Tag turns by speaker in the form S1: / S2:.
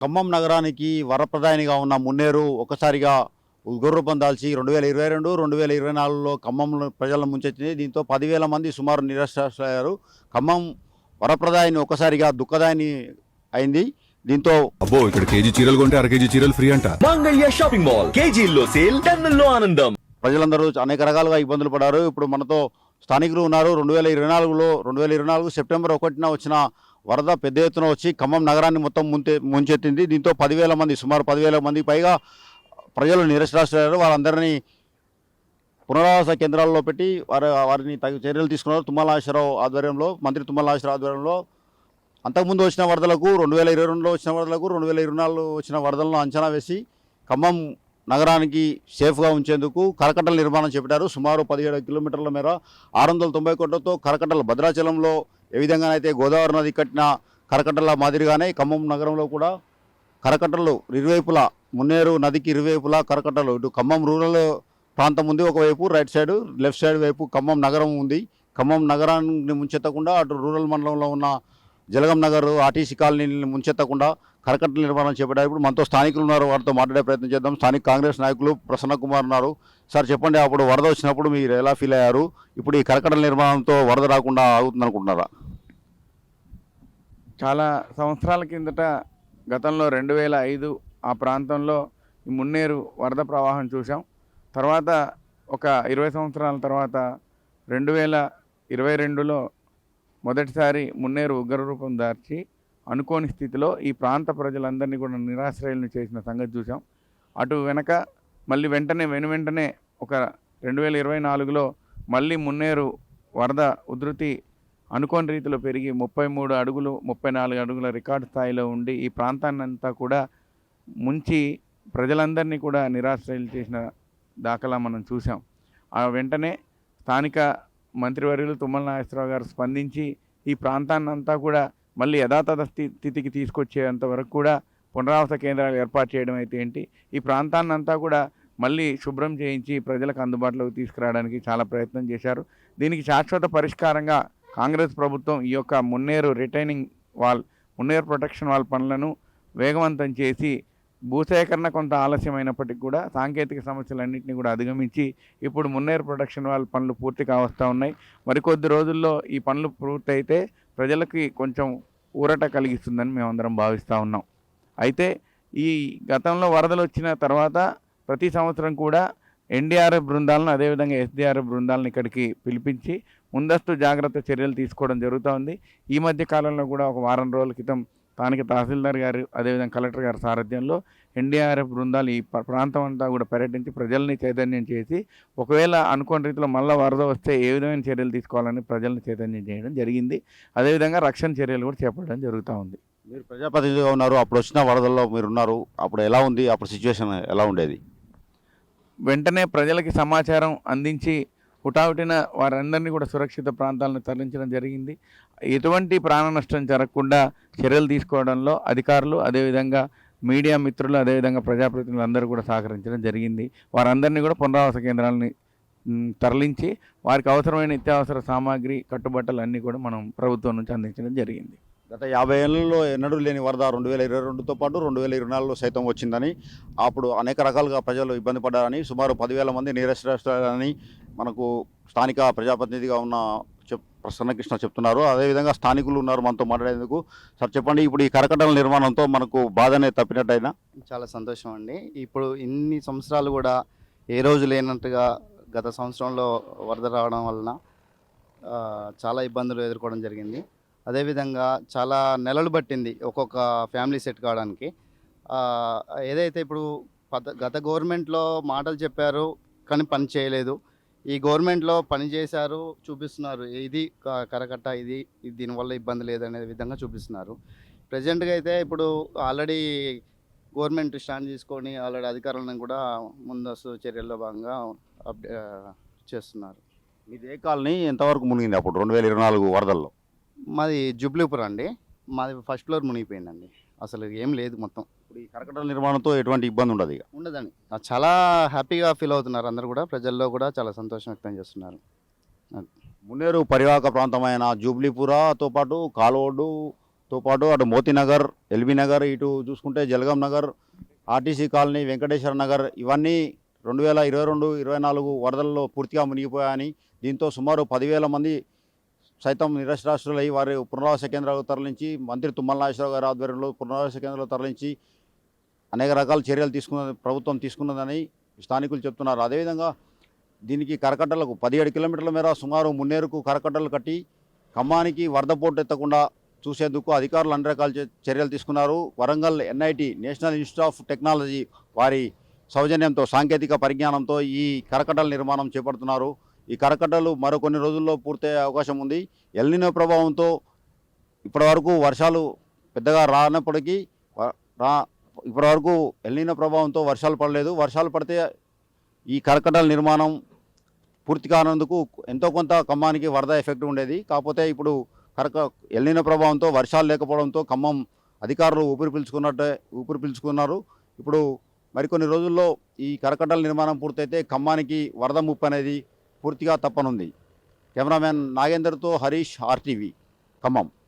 S1: ఖమ్మం నగరానికి వరప్రదాయనిగా ఉన్న మున్నేరు ఒకసారిగా ఉగ్రరూపం దాల్చి 2022, 2024లో ఖమ్మం ప్రజలను ముంచెత్తింది. దీంతో 10,000 మంది సుమారు నిరాశ్రయులయ్యారు. ఖమ్మం వరప్రదాయని ఒకసారిగా దుఃఖదాయని అయింది. దీంతో
S2: అబ్బో ఇక్కడ కేజీ చీరలు కొంటే అర కేజీ చీరలు ఫ్రీ అంట.
S3: మంగళ్య షాపింగ్ మాల్ కేజీల్లో సేల్ టన్నుల్లో ఆనందం.
S1: ప్రజలందరూ అనేక రకాలుగా ఇబ్బందులు పడ్డారు. ఇప్పుడు మనతో స్థానికులు ఉన్నారు. 2024 సెప్టెంబర్ 1న వచ్చిన వరద పెద్ద ఎత్తున వచ్చి ఖమ్మం నగరాన్ని మొత్తం ముంచెత్తింది. దీంతో 10,000 మంది సుమారు 10,000 మందికి పైగా ప్రజలు నిరాశ్రయులయ్యారు. వారందరినీ పునరావాస కేంద్రాల్లో పెట్టి వారిని తగు చర్యలు తీసుకున్నారు. తుమ్మల నాగేశ్వరరావు ఆధ్వర్యంలో, మంత్రి తుమ్మల నాగేశ్వరరావు ఆధ్వర్యంలో అంతకుముందు వచ్చిన వరదలకు, 2022లో వచ్చిన వరదలకు, 2024లో వచ్చిన వరదలను అంచనా వేసి ఖమ్మం నగరానికి సేఫ్గా ఉంచేందుకు కరకట్టల నిర్మాణం చేపట్టారు. సుమారు 17 కిలోమీటర్ల మేర 690 కోట్లతో కరకట్టలు భద్రాచలంలో ఏ విధంగానైతే గోదావరి నది కట్టిన కరకట్టల మాదిరిగానే ఖమ్మం నగరంలో కూడా కరకట్టలు ఇరువైపులా, మున్నేరు నదికి ఇరువైపులా కరకట్టలు, ఇటు ఖమ్మం రూరల్ ప్రాంతం ఉంది ఒకవైపు, రైట్ సైడ్ లెఫ్ట్ సైడ్ వైపు ఖమ్మం నగరం ఉంది. ఖమ్మం నగరాన్ని ముంచెత్తకుండా అటు రూరల్ మండలంలో ఉన్న జలగం నగర్, ఆర్టీసీ కాలనీని ముంచెత్తకుండా కరకట్టల నిర్మాణం చేపట్టారు. ఇప్పుడు మనతో స్థానికులు ఉన్నారు, వారితో మాట్లాడే ప్రయత్నం చేద్దాం. స్థానిక కాంగ్రెస్ నాయకులు ప్రసన్న కుమార్ ఉన్నారు. సార్ చెప్పండి, అప్పుడు వరద వచ్చినప్పుడు మీరు ఎలా ఫీల్ అయ్యారు? ఇప్పుడు ఈ కరకట్టల నిర్మాణంతో వరద రాకుండా ఆగుతుంది అనుకుంటున్నారా?
S4: చాలా సంవత్సరాల కిందట గతంలో 2005 ఆ ప్రాంతంలో ఈ మున్నేరు వరద ప్రవాహం చూసాం. తర్వాత ఒక 20 సంవత్సరాల తర్వాత 2022లో మొదటిసారి మున్నేరు ఉగ్రరూపం దాల్చి అనుకోని స్థితిలో ఈ ప్రాంత ప్రజలందరినీ కూడా నిరాశ్రయులను చేసిన సంగతి చూసాం. అటు వెనక మళ్ళీ వెంటనే ఒక 2024లో మళ్ళీ మున్నేరు వరద ఉధృతి అనుకోని రీతిలో పెరిగి 33 అడుగులు 34 అడుగుల రికార్డు స్థాయిలో ఉండి ఈ ప్రాంతాన్ని అంతా కూడా ముంచి ప్రజలందరినీ కూడా నిరాశ్రయులు చేసిన దాఖలా మనం చూసాం. ఆ వెంటనే స్థానిక మంత్రివర్యులు తుమ్మల నాగేశ్వరరావు గారు స్పందించి ఈ ప్రాంతాన్ని అంతా కూడా మళ్ళీ యథాతథ స్థితికి తీసుకొచ్చేంత వరకు కూడా పునరావాస కేంద్రాలు ఏర్పాటు చేయడం అయితే ఏంటి, ఈ ప్రాంతాన్ని అంతా కూడా మళ్ళీ శుభ్రం చేయించి ప్రజలకు అందుబాటులోకి తీసుకురావడానికి చాలా ప్రయత్నం చేశారు. దీనికి శాశ్వత పరిష్కారంగా కాంగ్రెస్ ప్రభుత్వం ఈ యొక్క Munneru retaining wall, Munneru protection wall పనులను వేగవంతం చేసి భూసేకరణ కొంత ఆలస్యమైనప్పటికీ కూడా సాంకేతిక సమస్యలన్నింటినీ కూడా అధిగమించి ఇప్పుడు మున్నేరు ప్రొటెక్షన్ వాల్ పనులు పూర్తి కావస్తూ ఉన్నాయి. మరికొద్ది రోజుల్లో ఈ పనులు పూర్తయితే ప్రజలకి కొంచెం ఊరట కలిగిస్తుందని మేమందరం భావిస్తూ ఉన్నాం. అయితే ఈ గతంలో వరదలు వచ్చిన తర్వాత ప్రతి సంవత్సరం కూడా ఎన్డీఆర్ఎఫ్ బృందాలను, అదేవిధంగా ఎస్డీఆర్ఎఫ్ బృందాలను ఇక్కడికి పిలిపించి ముందస్తు జాగ్రత్త చర్యలు తీసుకోవడం జరుగుతూ ఉంది. ఈ మధ్య కాలంలో కూడా ఒక వారం రోజుల క్రితం స్థానిక తహసీల్దార్ గారు, అదేవిధంగా కలెక్టర్ గారి సారథ్యంలో ఎన్డీఆర్ఎఫ్ బృందాలు ఈ ప్రాంతం అంతా కూడా పర్యటించి ప్రజల్ని చైతన్యం చేసి ఒకవేళ అనుకోని రీతిలో మళ్ళీ వరద వస్తే ఏ విధమైన చర్యలు తీసుకోవాలని ప్రజల్ని చైతన్యం చేయడం జరిగింది. అదేవిధంగా రక్షణ చర్యలు కూడా చేపట్టడం జరుగుతూ ఉంది.
S1: మీరు ప్రజాప్రతినిధిగా ఉన్నారు, అప్పుడు వచ్చిన వరదల్లో మీరు ఉన్నారు, అప్పుడు ఎలా ఉంది? అప్పుడు సిచ్యువేషన్ ఎలా ఉండేది?
S4: వెంటనే ప్రజలకి సమాచారం అందించి హుటాహుటిన వారందరినీ కూడా సురక్షిత ప్రాంతాలను తరలించడం జరిగింది. ఎటువంటి ప్రాణ నష్టం జరగకుండా చర్యలు తీసుకోవడంలో అధికారులు, అదేవిధంగా మీడియా మిత్రులు, అదేవిధంగా ప్రజాప్రతినిధులు అందరూ కూడా సహకరించడం జరిగింది. వారందరినీ కూడా పునరావాస కేంద్రాలని తరలించి వారికి అవసరమైన నిత్యావసర సామాగ్రి, కట్టుబట్టలు అన్నీ కూడా మనం ప్రభుత్వం నుంచి అందించడం జరిగింది.
S1: గత 50 ఏళ్లలో ఎన్నడూ లేని వరద 2022తో పాటు 2024లో సైతం వచ్చిందని, అప్పుడు అనేక రకాలుగా ప్రజలు ఇబ్బంది పడ్డారని, సుమారు 10,000 మంది నిరాశ్రయులని మనకు స్థానిక ప్రజాప్రతినిధిగా ఉన్న ప్రసన్నకృష్ణ చెప్తున్నారు. అదేవిధంగా స్థానికులు ఉన్నారు మనతో మాట్లాడేందుకు. సార్ చెప్పండి, ఇప్పుడు ఈ కరకట్టల నిర్మాణంతో మనకు బాధనే తప్పినట్టయినా?
S5: చాలా సంతోషం అండి. ఇప్పుడు ఇన్ని సంవత్సరాలు కూడా ఏ రోజు లేనట్టుగా గత సంవత్సరంలో వరద రావడం వలన చాలా ఇబ్బందులు ఎదుర్కోవడం జరిగింది. అదేవిధంగా చాలా నెలలు పట్టింది ఒక్కొక్క ఫ్యామిలీ సెట్ కావడానికి. ఏదైతే ఇప్పుడు గత గవర్నమెంట్లో మాటలు చెప్పారు కానీ పని చేయలేదు, ఈ గవర్నమెంట్లో పని చేశారు, చూపిస్తున్నారు. ఇది కరకట్ట, ఇది దీనివల్ల ఇబ్బంది లేదనే విధంగా చూపిస్తున్నారు. ప్రజెంట్గా అయితే ఇప్పుడు ఆల్రెడీ గవర్నమెంట్ స్టాండ్ తీసుకొని ఆల్రెడీ అధికారులను కూడా ముందస్తు చర్యల్లో భాగంగా చేస్తున్నారు.
S1: మీది ఏ కాలనీ, ఎంతవరకు మునిగింది అప్పుడు 2024 వరదల్లో?
S5: మాది జుబ్లీపురం అండి. మాది ఫస్ట్ ఫ్లోర్ మునిగిపోయిందండి, అసలు ఏం లేదు మొత్తం.
S1: ఇప్పుడు ఈ కరకట్టల నిర్మాణంతో ఎటువంటి ఇబ్బంది ఉండదు ఇక?
S5: ఉండదండి. చాలా హ్యాపీగా ఫీల్ అవుతున్నారు అందరూ కూడా, ప్రజల్లో కూడా చాలా సంతోషం వ్యక్తం చేస్తున్నారు.
S1: మున్నేరు పరివాహక ప్రాంతమైన జూబ్లీపురతో పాటు కాలువోడు, తో పాటు అటు మోతీనగర్, ఎల్బీ నగర్, ఇటు చూసుకుంటే జలగం నగర్, ఆర్టీసీ కాలనీ, వెంకటేశ్వర నగర్ ఇవన్నీ 2022-24 వరదల్లో పూర్తిగా మునిగిపోయాయని, దీంతో సుమారు 10,000 మంది సైతం నిరక్షరాస్యులై వారి పునరావాస కేంద్రాలకు తరలించి మంత్రి తుమ్మల నాగేశ్వరరావు గారి ఆధ్వర్యంలో పునరావాస కేంద్రాలకు తరలించి అనేక రకాల చర్యలు ప్రభుత్వం తీసుకున్నదని స్థానికులు చెప్తున్నారు. అదేవిధంగా దీనికి కరకట్టలకు 17 కిలోమీటర్ల మేర సుమారు మున్నేరుకు కరకట్టలు కట్టి ఖమ్మానికి వరద పోటు ఎత్తకుండా చూసేందుకు అధికారులు అన్ని రకాల చర్యలు తీసుకున్నారు. Warangal NIT national institute of technology వారి సౌజన్యంతో సాంకేతిక పరిజ్ఞానంతో ఈ కరకట్టల నిర్మాణం చేపడుతున్నారు. ఈ కరకట్టలు మరో కొన్ని రోజుల్లో పూర్తయ్యే అవకాశం ఉంది. ఎల్నినో ప్రభావంతో ఇప్పటివరకు వర్షాలు పెద్దగా రానప్పటికీ ఇప్పటివరకు ఎల్నినో ప్రభావంతో వర్షాలు పడలేదు. వర్షాలు పడితే ఈ కరకట్టల నిర్మాణం పూర్తి కానందుకు ఎంతో కొంత ఖమ్మానికి వరద ఎఫెక్ట్ ఉండేది. కాకపోతే ఇప్పుడు ఎల్నినో ప్రభావంతో వర్షాలు లేకపోవడంతో ఖమ్మం అధికారులు ఊపిరి పీల్చుకున్నారు. ఇప్పుడు మరికొన్ని రోజుల్లో ఈ కరకట్టల నిర్మాణం పూర్తయితే ఖమ్మానికి వరద ముప్పు అనేది పూర్తిగా తప్పనుంది. కెమెరామ్యాన్ నాగేందర్తో హరీష్, RTV, ఖమ్మం.